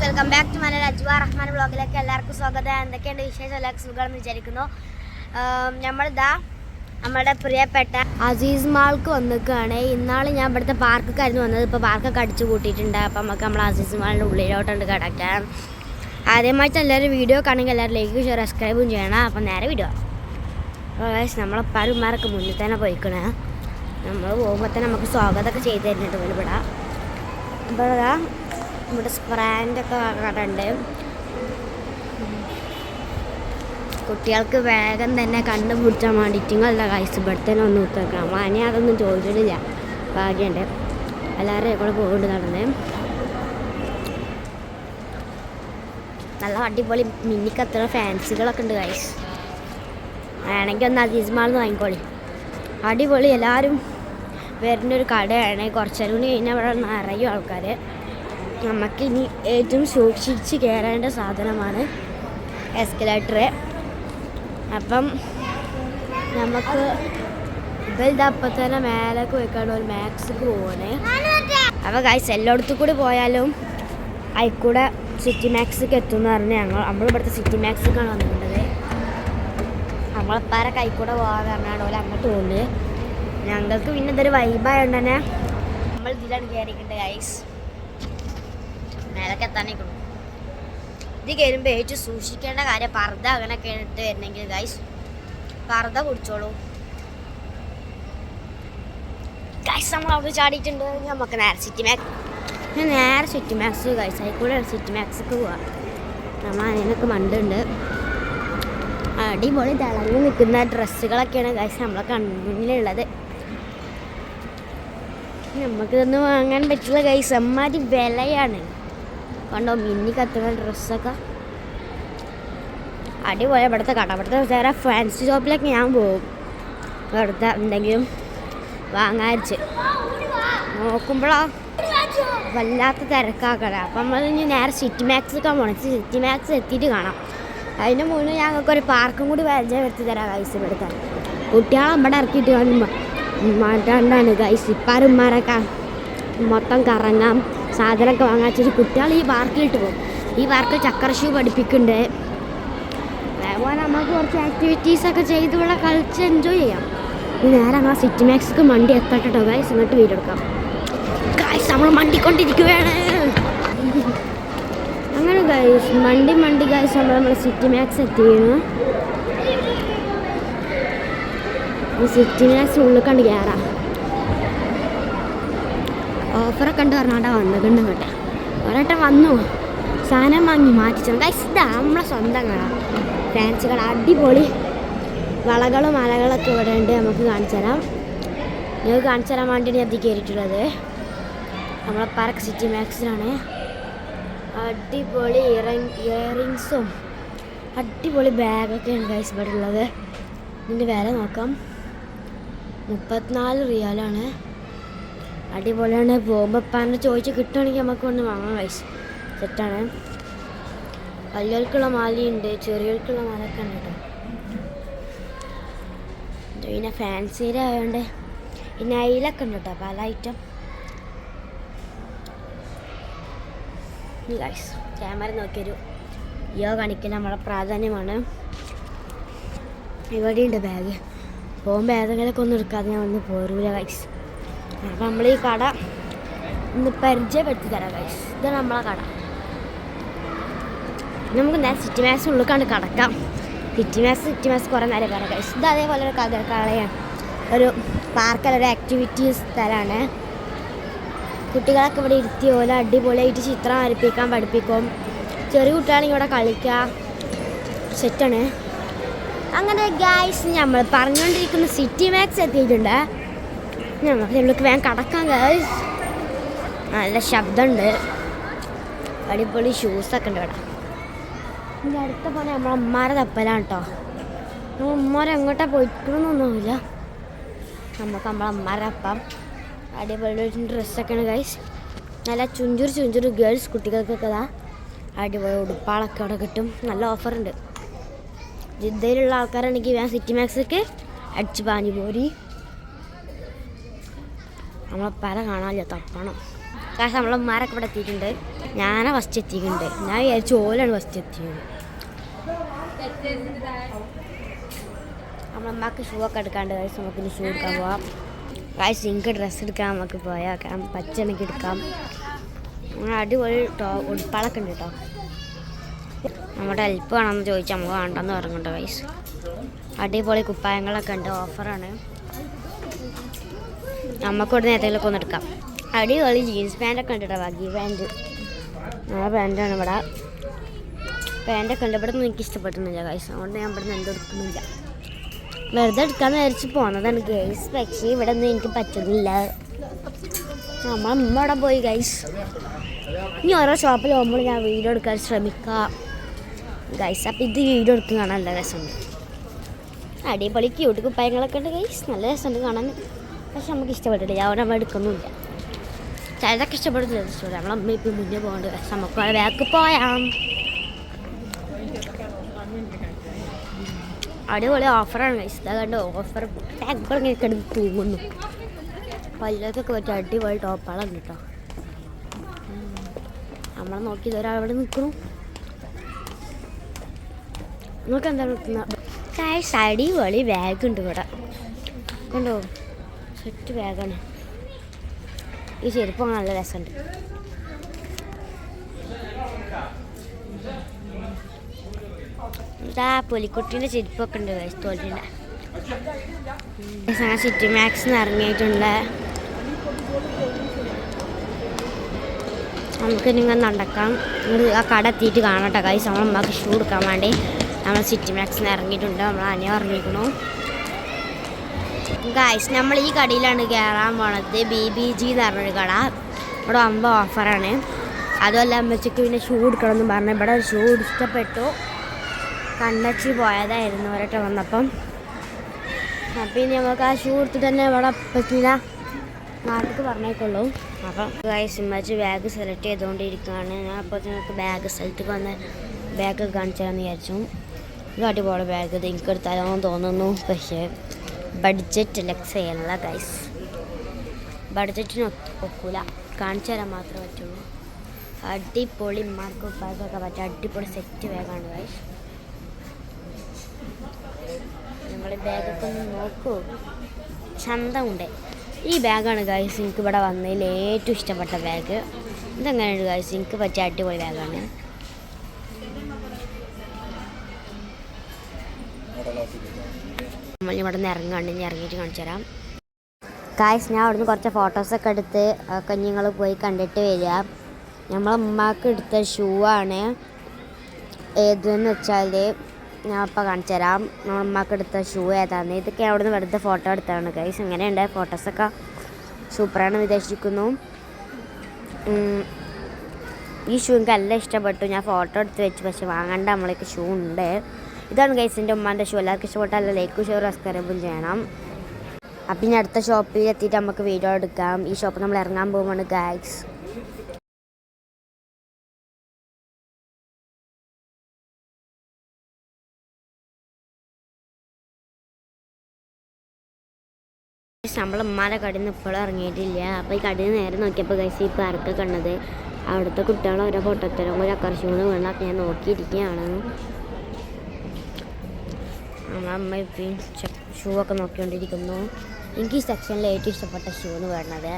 Welcome back to Malayalam Ajwa Rahman വ്ളോഗിലേക്ക് എല്ലാവർക്കും സ്വാഗതം. എന്തൊക്കെയുണ്ട് വിശേഷം? എല്ലാവർക്കും സുഖമാണെന്ന് വിചാരിക്കുന്നു. നമ്മുടെ പ്രിയപ്പെട്ട അസീസ് മാൾക്ക് വന്നിക്കുകയാണ്. ഇന്നാൾ ഞാൻ ഇവിടുത്തെ പാർക്കൊക്കെയായിരുന്നു വന്നത്. ഇപ്പോൾ പാർക്കൊക്കെ അടിച്ചു കൂട്ടിയിട്ടുണ്ട്. അപ്പം നമുക്ക് നമ്മൾ അസീസ് മാളിൻ്റെ ഉള്ളിലോട്ടുണ്ട് കിടക്കാൻ. ആദ്യമായിട്ട് എല്ലാവരും വീഡിയോ കാണുമെങ്കിൽ എല്ലാവരും ലൈക്ക് ഷെയർ സബ്സ്ക്രൈബും ചെയ്യണം. അപ്പം നേരെ വീഡിയോ നമ്മളെപ്പാരുമാരൊക്കെ മുന്നിൽ തന്നെ പോയിക്കണേ. നമ്മൾ പോകുമ്പോൾ തന്നെ നമുക്ക് സ്വാഗതമൊക്കെ ചെയ്ത് തരുന്നുണ്ട് ഇവിടെ. അപ്പോൾ ഇവിടെ സ്പ്രാൻഡൊക്കെ കടയുണ്ട്. കുട്ടികൾക്ക് വേഗം തന്നെ കണ്ടുപിടിച്ചാൽ വേണ്ടിയിട്ടുള്ള കൈസ് ഇവിടുത്തെ ഒന്ന് കുത്തിവെക്കണം. നമ്മൾ അനി അതൊന്നും ചോദിച്ചിട്ടില്ല. ഭാഗ്യമുണ്ട്. എല്ലാവരും കൂടെ പോകുന്നുണ്ട് നടന്ന്. നല്ല അടിപൊളി മിന്നിക്കത്തുള്ള ഫാൻസികളൊക്കെ ഉണ്ട് കൈസ്. വേണമെങ്കിൽ ഒന്ന് അസീസ് മാളിൽ നിന്ന് വാങ്ങിക്കോളി. അടിപൊളി. എല്ലാവരും വരുന്നൊരു കടയാണ്. കുറച്ചേരം കൂടി കഴിഞ്ഞാൽ ഇവിടെ നിറയും ആൾക്കാർ. നമുക്കിനി ഏറ്റവും സൂക്ഷിച്ച് കയറേണ്ട സാധനമാണ് എസ്കലേറ്റർ. അപ്പം നമുക്ക് ഇതപ്പം തന്നെ മേലേക്ക് പോയിക്കാണ്ട് ഒരു മാക്സിക്ക് പോവാണ്. അപ്പോൾ ഗൈസ് എല്ലായിടത്തും കൂടി പോയാലും അതിൽക്കൂടെ സിറ്റി മാക്സിക്ക് എത്തുമെന്ന് പറഞ്ഞ് നമ്മളിവിടുത്തെ സിറ്റി മാക്സിക്കാണ് വന്നിട്ടുള്ളത്. നമ്മളെപ്പാരെ കൈക്കൂടെ പോകാൻ പറഞ്ഞാണ് പോലെ അങ്ങോട്ട് പോകുന്നത്. ഞങ്ങൾക്ക് പിന്നെ ഇതൊരു വൈബായതുകൊണ്ട് തന്നെ നമ്മൾ ഇതിലാണ് കയറിയിട്ടുണ്ട് ഗൈസ്. മേലൊക്കെ എത്താനേക്കുള്ളൂ. ഇത് കയറുമ്പോൾ ഏറ്റവും സൂക്ഷിക്കേണ്ട കാര്യം പർദ്ദ അങ്ങനെയൊക്കെ ഇട്ട് വരുന്നെങ്കിൽ ഗൈസ് പർദ്ദ കുടിച്ചോളൂ. ഗൈസ് നമ്മൾ അവിടെ ചാടിയിട്ടുണ്ട്. നമുക്ക് നേരെ സിറ്റി മാക്സ് ഗൈസ് ആയിക്കൂടെ സിറ്റി മാക്സിക്ക് പോവാം. നമ്മൾ അതിനൊക്കെ മണ്ടുണ്ട്. അടിപൊളി തിളങ്ങി നിൽക്കുന്ന ഡ്രസ്സുകളൊക്കെയാണ് ഗൈസ് നമ്മളെ കൺമുന്നിലുള്ളത്. നമുക്കിതൊന്നും വാങ്ങാൻ പറ്റില്ല ഗൈസ്. അമ്മാതിരി വിലയാണ്. കണ്ടോ മിന്നി കത്തുന്ന ഡ്രസ്സൊക്കെ അടിപൊളി. ഇവിടുത്തെ കട ഇവിടുത്തെ വേറെ ഫാൻസി ഷോപ്പിലൊക്കെ ഞാൻ പോകും ഇവിടുത്തെ എന്തെങ്കിലും വാങ്ങാതിച്ച്. നോക്കുമ്പോഴോ വല്ലാത്ത തിരക്കാക്കട. അപ്പം നമ്മൾ ഇനി നേരെ സിറ്റി മാക്സിലൊക്കെ പോകണം. സിറ്റി മാക്സ് എത്തിയിട്ട് കാണാം. അതിന് മുന്നേ ഞങ്ങൾക്കൊരു പാർക്കും കൂടി പരിചയപ്പെടുത്തി തരാം ഗൈസ്. ഇവിടുത്തെ കുട്ടികളെ ഇവിടെ ഇറക്കിയിട്ട് മാറ്റാണ്ടാണ് ഗൈസ്. ഇപ്പാരുമാരൊക്കെ മൊത്തം കറങ്ങാം സാധനമൊക്കെ വാങ്ങാച്ചിട്ട് കുട്ടികൾ ഈ പാർക്കിലിട്ട് പോകും. ഈ പാർക്കിൽ ചക്കര ഷൂ പഠിപ്പിക്കുന്നുണ്ട്. അതേപോലെ നമുക്ക് കുറച്ച് ആക്ടിവിറ്റീസൊക്കെ ചെയ്ത് ഇവിടെ കളിച്ച് എൻജോയ് ചെയ്യാം. നേരെ നമ്മൾ സിറ്റി മാക്സിക്ക് മണ്ടി എത്തട്ടോ ഗൈസ്. ഇങ്ങോട്ട് വീഡിയോ എടുക്കാം ഗൈസ്. നമ്മൾ മണ്ടിക്കൊണ്ടിരിക്കുകയാണ്. അങ്ങനെ ഗൈസ് മണ്ടി ഗൈസ് നമ്മൾ സിറ്റി മാക്സ് എത്തിയിരുന്നു. സിറ്റി മാക്സ് ഉള്ളിൽ കണ്ട് കയറാം. ഓഫറൊക്കെ ഉണ്ട് പറഞ്ഞാണ്ടാ വന്നിട്ടുണ്ട്. കേട്ടെ ഒരേട്ടം വന്നു സാധനം വാങ്ങി മാറ്റിച്ചു ഗൈസ്. ഇതാ നമ്മളെ സ്വന്തം കട, ഫാൻസി കട. അടിപൊളി വളകളും മലകളൊക്കെ ഇവിടെ ഉണ്ട്. നമുക്ക് കാണിച്ചു തരാം. ഞങ്ങൾക്ക് കാണിച്ചു തരാൻ വേണ്ടിയാണ് ഞാൻ കയറിയിട്ടുള്ളത്. നമ്മളെ പാർക്ക് സിറ്റി മാക്സിലാണ്. അടിപൊളി ഇയറിങ്സും അടിപൊളി ബാഗൊക്കെ ഉണ്ട് ഗൈസ് ഇവിടെ ഉള്ളത്. ഇതിൻ്റെ വില നോക്കാം. 34 റിയാലാണ്. അടിപൊളിയാണ്. പോകുമ്പോൾ ഇപ്പം ചോദിച്ച് കിട്ടുകയാണെങ്കിൽ നമുക്ക് ഒന്ന് വാങ്ങാം ഗൈസ്. സെറ്റാണ്. വലിയവർക്കുള്ള മാലയുണ്ട്, ചെറിയവർക്കുള്ള മാലയൊക്കെ ഉണ്ട് കേട്ടോ. പിന്നെ ഫാൻസിയുടെ ആയതുകൊണ്ട് പിന്നെ അയിലൊക്കെ ഉണ്ട് കേട്ടോ, പല ഐറ്റം. ഗൈസ് ക്യാമറ നോക്കിയൊരു കാണിക്കൽ നമ്മളെ പ്രാധാന്യമാണ്. ഇവിടെയുണ്ട് ബാഗ്. പോകുമ്പോൾ ഏതെങ്കിലുമൊക്കെ ഒന്നും എടുക്കാതെ ഞാൻ ഒന്ന് പോരൂല ഗൈസ്. അപ്പം നമ്മൾ ഈ കട ഒന്ന് പരിചയപ്പെടുത്തി തരാം ഗൈസ്. ഇതാണ് നമ്മളെ കട. നമുക്ക് നേരെ സിറ്റി മാക്സ് ഉള്ളിൽ കടക്കാം. സിറ്റി മാക്സ് കുറേ നേരം കയറാം ഗൈസ്. ഇത് അതേപോലെ ഒരു കളയാണ്, ഒരു പാർക്കല്ല, ഒരു ആക്ടിവിറ്റീസ് സ്ഥലമാണ്. കുട്ടികളൊക്കെ ഇവിടെ ഇരുത്തി പോലെ അടിപൊളിയായിട്ട് ചിത്രം വരപ്പിക്കാൻ പഠിപ്പിക്കും. ചെറിയ കുട്ടികളാണെങ്കിൽ ഇവിടെ കളിക്കുക. സെറ്റാണ്. അങ്ങനെ ഗൈസ് നമ്മൾ പറഞ്ഞുകൊണ്ടിരിക്കുന്ന സിറ്റി മാക്സ് എത്തിയിട്ടുണ്ട്. നമുക്ക് നമ്മൾക്ക് വേഗം കടക്കാം ഗൈസ്. നല്ല ശബ്ദമുണ്ട്. അടിപൊളി ഷൂസൊക്കെ ഉണ്ട് ഇവിടെ. ഇതിൻ്റെ അടുത്ത പോലെ നമ്മളെ ഉമ്മാരെ തപ്പലാണ് കേട്ടോ. ഉമ്മാരെ എങ്ങോട്ടാണ് പോയിക്കണമെന്നൊന്നുമില്ല. നമുക്ക് നമ്മളെ ഉമ്മാരെ തപ്പാം. അടിപൊളി ഡ്രസ്സൊക്കെയാണ് ഗൈസ്. നല്ല ചുഞ്ചുരു ഗേൾസ് കുട്ടികൾക്കൊക്കെ ഇതാ അടിപൊളി ഉടുപ്പാളൊക്കെ അവിടെ കിട്ടും. നല്ല ഓഫറുണ്ട്. ജിദ്ദയിലുള്ള ആൾക്കാരാണെങ്കിൽ ഞാൻ സിറ്റി മാക്സൊക്കെ അടിച്ച് പാഞ്ഞു പോരി. നമ്മളെ പല കാണാനില്ല, തപ്പണം. കാരണം നമ്മളമ്മമാരൊക്കെ ഇവിടെ എത്തിയിട്ടുണ്ട്. ഞാനാ ഫസ്റ്റ് എത്തിയിട്ടുണ്ട്. ഞാൻ വിചാരിച്ചു ഓലാണ് ഫസ്റ്റ് എത്തിയത്. നമ്മളമ്മക്ക് ഷൂ ഒക്കെ എടുക്കാണ്ട് ഗൈസ്. നമുക്ക് ഷൂ എടുക്കാൻ പോവാം ഗൈസ്. എനിക്ക് ഡ്രസ്സ് എടുക്കാൻ നമുക്ക് പോയാക്കാം. പച്ചണക്ക് എടുക്കാം. അങ്ങനെ അടിപൊളി ഉടുപ്പാളൊക്കെ ഉണ്ട് കേട്ടോ. നമ്മുടെ ഹെൽപ്പ് വേണമെന്ന് ചോദിച്ചാൽ നമുക്ക് വേണ്ടെന്ന് പറഞ്ഞുണ്ട് ഗൈസ്. അടിപൊളി കുപ്പായങ്ങളൊക്കെ ഉണ്ട്, ഓഫറാണ്. നമുക്കിവിടെ നേരത്തേലൊക്കെ ഒന്ന് എടുക്കാം. അടിപൊളി ജീൻസ് പാൻറ്റൊക്കെ ഉണ്ട് കേട്ടോ. ബാഗി പാൻറ്റ്, ആ പാൻറ്റാണ് ഇവിടെ. പാൻറ്റൊക്കെ ഉണ്ട്. ഇവിടെ നിന്ന് എനിക്ക് ഇഷ്ടപ്പെട്ടുന്നില്ല ഗൈസ്. അതുകൊണ്ട് ഞാൻ ഇവിടെ നിന്ന് എന്തെടുക്കുന്നില്ല. വെറുതെ എടുക്കാമെന്ന് വിചാരിച്ച് പോകുന്നതാണ് ഗൈസ്. പക്ഷേ ഇവിടെ ഒന്നും എനിക്ക് പറ്റുന്നില്ല. നമ്മളമ്മ ഇവിടെ പോയി ഗൈസ്. ഇനി ഓരോ ഷോപ്പിൽ പോകുമ്പോൾ ഞാൻ വീഡിയോ എടുക്കാൻ ശ്രമിക്കാം ഗൈസ്. അപ്പോൾ ഇത് വീഡിയോ എടുക്കും കാണാൻ നല്ല രസമുണ്ട്. അടിപൊളി ക്യൂട്ട് കുപ്പായങ്ങളൊക്കെ ഉണ്ട് ഗൈസ്. നല്ല രസമുണ്ട് കാണാൻ. പക്ഷെ നമുക്ക് ഇഷ്ടപ്പെട്ടില്ല. അവിടെ നമ്മൾ എടുക്കുന്നുമില്ല. ചിലതൊക്കെ ഇഷ്ടപ്പെടുന്നില്ല. ഇഷ്ടപ്പെടും. നമ്മളമ്മ ഇപ്പം മുന്നേ പോകേണ്ട ഗൈസ്. നമുക്ക് അവിടെ ബാക്ക് പോയാം. അടിപൊളി ഓഫറാണ് ഗൈസ്. ഇതാ കണ്ട് ഓഫർ ടാഗ് ഇങ്ങനെ കിടന്ന് തൂങ്ങുന്നു. പല്ലൊക്കെ പറ്റിയ അടിപൊളി ടോപ്പുകളുണ്ട് കേട്ടോ. നമ്മളെ നോക്കി ഒരാളവിടെ നിൽക്കുന്നു. നിങ്ങൾക്ക് എന്താ നിൽക്കുന്നത് ഗൈസ്? അടിപൊളി ബാഗുണ്ട് ഇവിടെ. കണ്ടോ, സെറ്റ് ബാഗാണ്. ഈ ചെരുപ്പ് നല്ല രസമുണ്ട്. ഇതാ പുലിക്കുട്ടീൻ്റെ ചെരുപ്പൊക്കെ ഉണ്ട് ഗൈസ്. തോറ്റിൻ്റെ സിറ്റി മാക്സിന് ഇറങ്ങിയിട്ടുണ്ട്. നമുക്ക് നിങ്ങൾ നടക്കാം. ആ കട എത്തിയിട്ട് കാണട്ടെ ഗൈസ്. നമ്മളമ്മക്ക് ഷൂ എടുക്കാൻ വേണ്ടി നമ്മൾ സിറ്റി മാക്സിന് ഇറങ്ങിയിട്ടുണ്ട്. നമ്മൾ അനിയ ഇറങ്ങിയിരിക്കണു ഗൈസ്. നമ്മൾ ഈ കടയിലാണ് കയറാൻ പോണത്. BBG എന്ന് പറഞ്ഞൊരു കട. ഇവിടെ വമ്പ ഓഫറാണ്. അതുമല്ല അമ്മച്ചക്ക് പിന്നെ ഷൂ എടുക്കണമെന്ന് പറഞ്ഞു. ഇവിടെ ഒരു ഷൂ ഇഷ്ടപ്പെട്ടു. കണ്ണച്ചി പോയതായിരുന്നു ഒരട്ട വന്നപ്പം. അപ്പം ഇനി നമുക്ക് ആ ഷൂ എടുത്തിട്ട് തന്നെ ഇവിടെ പറ്റില്ല, നാട്ടിലേക്ക് പറഞ്ഞേക്കുള്ളൂ. അപ്പം ഗൈസ് ഇമ്മച്ചി ബാഗ് സെലക്ട് ചെയ്തുകൊണ്ടിരിക്കുകയാണ്. ഞാൻ അപ്പോൾ നിങ്ങൾക്ക് ബാഗ് സ്ഥലത്തേക്ക് വന്ന് ബാഗ് കാണിച്ചാലെന്ന് വിചാരിച്ചു. ഇത് അടിപൊളി ബാഗ്. ഇത് എനിക്ക് എടുത്താലോ തോന്നുന്നു. പക്ഷേ ബഡ്ജറ്റ് ലക്സയല്ല ഗൈസ്. ബഡ്ജറ്റിന് ഒക്കൂല. കാണിച്ചു തരാൻ മാത്രമേ പറ്റുള്ളൂ. അടിപൊളി മാർക്ക് ബാഗൊക്കെ പറ്റും. അടിപൊളി സെറ്റ് ബാഗാണ് ഗൈസ്. നമ്മൾ ബാഗൊക്കെ ഒന്ന് നോക്കൂ. ചന്തമുണ്ട്. ഈ ബാഗാണ് ഗൈസ് എനിക്ക് ഇവിടെ വന്നതിൽ ഏറ്റവും ഇഷ്ടപ്പെട്ട ബാഗ്. ഇതെങ്ങനെയുണ്ട് ഗൈസ്? എനിക്ക് പറ്റിയ അടിപൊളി ബാഗാണ്. നമ്മൾ ഇവിടെ നിന്ന് ഇറങ്ങാണ്ട്. ഇനി ഇറങ്ങിയിട്ട് കാണിച്ചു തരാം ഗൈസ്. ഞാൻ അവിടെ നിന്ന് കുറച്ച് ഫോട്ടോസൊക്കെ എടുത്ത് കുഞ്ഞുങ്ങൾ പോയി കണ്ടിട്ട് വരിക. നമ്മളമ്മക്ക് എടുത്ത ഷൂ ആണ്. ഏതെന്ന് വെച്ചാൽ ഞാൻ ഇപ്പോൾ കാണിച്ചു തരാം. നമ്മളമ്മക്ക് എടുത്ത ഷൂ ഏതാണെന്ന്. ഇതൊക്കെ അവിടെ നിന്ന് വെറുതെ ഫോട്ടോ എടുത്താണ് ഗൈസ്. എങ്ങനെയുണ്ട്? ഫോട്ടോസൊക്കെ സൂപ്പറാണ് വിചാരിക്കുന്നു. ഈ ഷൂ എനിക്ക് നല്ല ഇഷ്ടപ്പെട്ടു. ഞാൻ ഫോട്ടോ എടുത്ത് വെച്ച്. പക്ഷെ വാങ്ങേണ്ട നമ്മളേക്ക് ഷൂ ഉണ്ട്. ഇതാണ് ഗൈസ് എൻ്റെ ഉമ്മാൻ്റെ ഷൂ. എല്ലാവർക്കും ഇഷ്ടപ്പെട്ടാൽ ലൈക്ക് ഷെയർ സബ്സ്ക്രൈബും ചെയ്യണം. അപ്പം ഇനി അടുത്ത ഷോപ്പിൽ എത്തിയിട്ട് നമുക്ക് വീഡിയോ എടുക്കാം. ഈ ഷോപ്പിൽ നമ്മൾ ഇറങ്ങാൻ പോകുമ്പോൾ ഗൈസ്. നമ്മളമ്മമാരെ കടയിൽ നിന്ന് ഇപ്പോഴും ഇറങ്ങിയിട്ടില്ല. അപ്പോൾ ഈ കടയിൽ നിന്ന് നേരെ നോക്കിയപ്പോൾ ഗൈസ് ഈ പാർക്കൊക്കെ കണ്ടത്. അവിടുത്തെ കുട്ടികൾ ഓരോ പൊട്ടത്തരം ഒരു ആകർഷണമെന്ന് വീണൊക്കെ ഞാൻ നോക്കിയിരിക്കുകയാണ്. നമ്മളമ്മ ഇപ്പം ഷൂ ഒക്കെ നോക്കിക്കൊണ്ടിരിക്കുന്നു. എനിക്ക് ഈ സെക്ഷനിൽ ഏറ്റവും ഇഷ്ടപ്പെട്ട ഷൂ എന്ന് പറയുന്നത്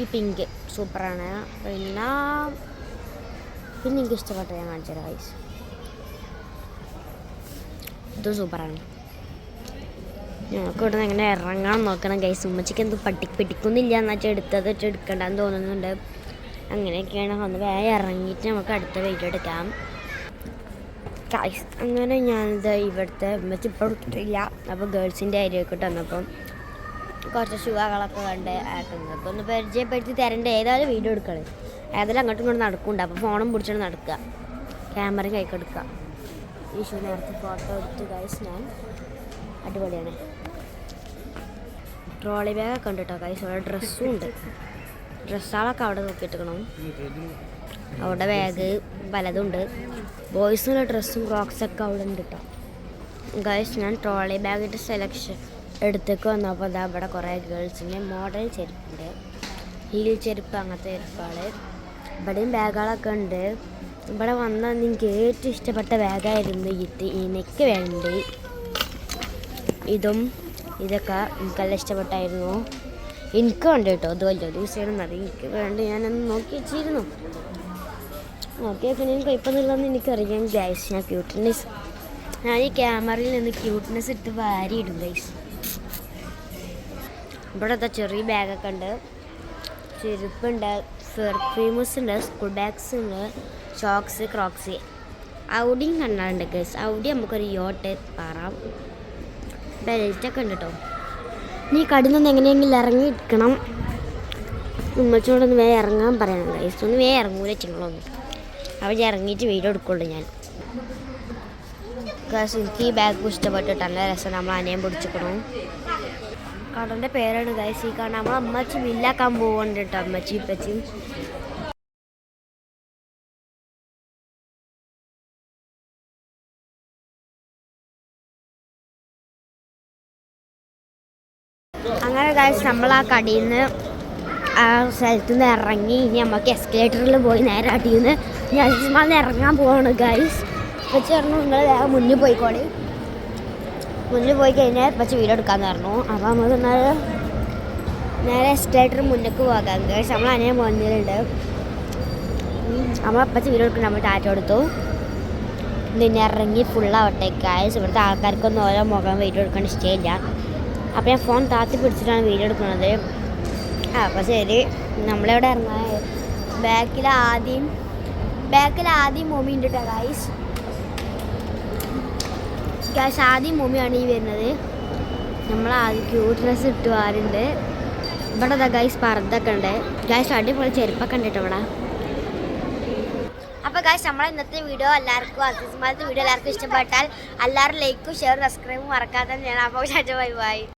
ഈ പിങ്ക് സൂപ്പറാണ്. പിന്നെ എനിക്ക് ഇഷ്ടപ്പെട്ട ഞാൻ കാണിച്ചത് ഗൈസ്. ഇതും സൂപ്പറാണ്. ഞങ്ങൾക്ക് ഇവിടെ നിന്ന് എങ്ങനെ ഇറങ്ങാൻ നോക്കണം ഗൈസ്. ഉമ്മച്ചിക്ക് എന്തും പിടിക്കുന്നില്ല എന്നുവെച്ചാൽ എടുത്തത് വെച്ചാൽ എടുക്കണ്ടെന്ന് തോന്നുന്നുണ്ട്. അങ്ങനെയൊക്കെയാണ്. ഒന്ന് വേഗം ഇറങ്ങിയിട്ട് നമുക്ക് അടുത്ത വീഡിയോ എടുക്കാം ഗൈസ്. അങ്ങനെ ഞാനിത് ഇവിടുത്തെ ഉമ്മച്ചി ഇപ്പോൾ എടുത്തിട്ടില്ല. അപ്പോൾ ഗേൾസിൻ്റെ ഏരിയയൊക്കെ വന്നപ്പം കുറച്ച് ഷൂകളൊക്കെ കണ്ട് നിങ്ങൾക്ക് ഒന്ന് പരിചയപ്പെടുത്തി തരേണ്ട. ഏതായാലും വീഡിയോ എടുക്കണം. ഏതായാലും അങ്ങോട്ടും ഇങ്ങോട്ടും നടക്കുന്നുണ്ട്. അപ്പോൾ ഫോണും പിടിച്ചിട്ട് നടക്കുക, ക്യാമറയും കൈക്കെടുക്കുക. ഈ ഷൂ നേരത്തെ ഫോട്ടോ എടുത്ത് ഗൈസ് ഞാൻ. അടിപൊളിയാണ്. ട്രോളി ബാഗൊക്കെ ഉണ്ട് കേട്ടോ ഗൈസ്. അവിടെ ഡ്രസ്സും ഉണ്ട്. ഡ്രസ്സുകളൊക്കെ അവിടെ നോക്കിയിട്ടിരിക്കണം. അവിടെ ബാഗ് പലതുണ്ട്. ബോയ്സിനുള്ള ഡ്രസ്സും ക്രോക്സൊക്കെ അവിടെ ഉണ്ട് കേട്ടോ ഗൈസ്. ഞാൻ ട്രോളി ബാഗിൻ്റെ സെലക്ഷൻ എടുത്തേക്ക് വന്നപ്പോൾ അതാ ഇവിടെ കുറേ ഗേൾസിൻ്റെ മോഡൽ ചെരുപ്പുണ്ട്. ഹീൽ ചെരുപ്പ് അങ്ങനത്തെ ചെരുപ്പുകൾ. ഇവിടെയും ബാഗുകളൊക്കെ ഉണ്ട്. ഇവിടെ വന്നാൽ എനിക്ക് ഏറ്റവും ഇഷ്ടപ്പെട്ട ബാഗായിരുന്നു എനിക്ക് വേണ്ടി. ഇതൊക്കെ എനിക്കെല്ലാം ഇഷ്ടപ്പെട്ടായിരുന്നു. എനിക്ക് വേണ്ടി കേട്ടോ. അത് വലിയ യൂസ് ചെയ്യണമെന്നത് എനിക്ക് വേണ്ടി ഞാനൊന്ന് നോക്കി വെച്ചിരുന്നു. നോക്കിയാൽ പിന്നെ എനിക്ക് കുഴപ്പമൊന്നുമില്ലെന്ന് എനിക്കറിയാം ഗൈസ്. ഞാൻ ഈ ക്യാമറയിൽ നിന്ന് ക്യൂട്ട്നെസ് ഇട്ട് വാരിയിടും ഗൈസ്. ഇവിടെ ചെറിയ ബാഗൊക്കെ ഉണ്ട്, ചെരുപ്പുണ്ട്, പെർഫ്യൂംസ് ഉണ്ട്, സ്കൂൾ ബാഗ്സ് ഉണ്ട്, ഷോക്സ്, ക്രോക്സ്. ഔഡിയും കണ്ടാറുണ്ട് ഗൈസ്. ഔഡി നമുക്കൊരു യോട്ട് പാറാം. ബെൽറ്റൊക്കെ ഉണ്ട് കേട്ടോ. നീ കടന്നൊന്ന് എങ്ങനെയെങ്കിലും ഇറങ്ങിയിരിക്കണം. ഉമ്മച്ചോടൊന്ന് വേഗം ഇറങ്ങാൻ പറയണം ഗൈസ്. ഒന്ന് വേഗം ഇറങ്ങൂല ചിങ്ങളൊന്നും. അവിടെ ഇറങ്ങിയിട്ട് വീഡിയോ എടുക്കുള്ളൂ ഞാൻ ഗൈസ്. എനിക്ക് ഈ ബാഗ് ഇഷ്ടപ്പെട്ടിട്ട് നല്ല രസം. നമ്മൾ അനയം പിടിച്ചിക്കണം. കടൻ്റെ പേരാണ് ഗൈസ് ഈ കാണാൻ. നമ്മൾ അമ്മച്ചി ബില്ലാക്കാൻ പോകുന്നുണ്ട് കേട്ടോ. അമ്മച്ചി ഇപ്പച്ചി അങ്ങനെ ഗൈസ് നമ്മൾ ആ കടയിൽ നിന്ന് ആ സ്ഥലത്തു നിന്ന് ഇറങ്ങി. ഇനി നമുക്ക് എസ്കലേറ്ററിൽ പോയി നേരെ അടിയിൽ നിന്ന് ഞാൻ ഇറങ്ങാൻ പോവാണ് ഗൈസ്. പച്ച പറഞ്ഞു നിങ്ങൾ വേറെ മുന്നിൽ പോയിക്കോളി. മുന്നിൽ പോയി കഴിഞ്ഞാൽ പച്ച വീഡിയോ എടുക്കാമെന്ന് പറഞ്ഞു. അപ്പോൾ നമുക്ക് നേരെ എസ്കലേറ്റർ മുന്നേക്ക് പോകാം ഗൈസ്. നമ്മൾ അനേ പോകുന്നുണ്ട്. നമ്മളപ്പച്ച വീഡിയോ എടുക്കണം. നമ്മൾ ടാറ്റ കൊടുത്തു. പിന്നെ ഇറങ്ങി ഫുള്ളാവട്ടെ ഗൈസ്. ഇവിടുത്തെ ആൾക്കാർക്കൊന്നും ഓരോ മുഖം വീഡിയോ എടുക്കാൻ ഇഷ്ടമില്ല. അപ്പോൾ ഞാൻ ഫോൺ താത്തി പിടിച്ചിട്ടാണ് വീഡിയോ എടുക്കുന്നത്. അപ്പോൾ ശരി, നമ്മളിവിടെ ഇറങ്ങാൻ ബാക്കിൽ ആദ്യം മൂമി ഉണ്ട് കേട്ടോ ഗൈസ്. ആദ്യം മൂമിയാണ് ഈ വരുന്നത്. നമ്മൾ ആദ്യം ക്യൂട്ട് ഡ്രസ്സ് ഇട്ട് വാരുണ്ട്. ഇവിടെ ഗൈസ് പർദ്ദൊക്കെ ഉണ്ട് ഗൈസ്. അടിപൊളി ചെരുപ്പൊക്കെ ഉണ്ട് കേട്ടോ ഇവിടെ. അപ്പോൾ ഗൈസ് നമ്മളെ ഇന്നത്തെ വീഡിയോ എല്ലാവർക്കും വീഡിയോ എല്ലാവർക്കും ഇഷ്ടപ്പെട്ടാൽ എല്ലാവരും ലൈക്കും ഷെയർ സബ്സ്ക്രൈബും മറക്കാതെ ഞാൻ. അപ്പോൾ ബൈ ബൈ.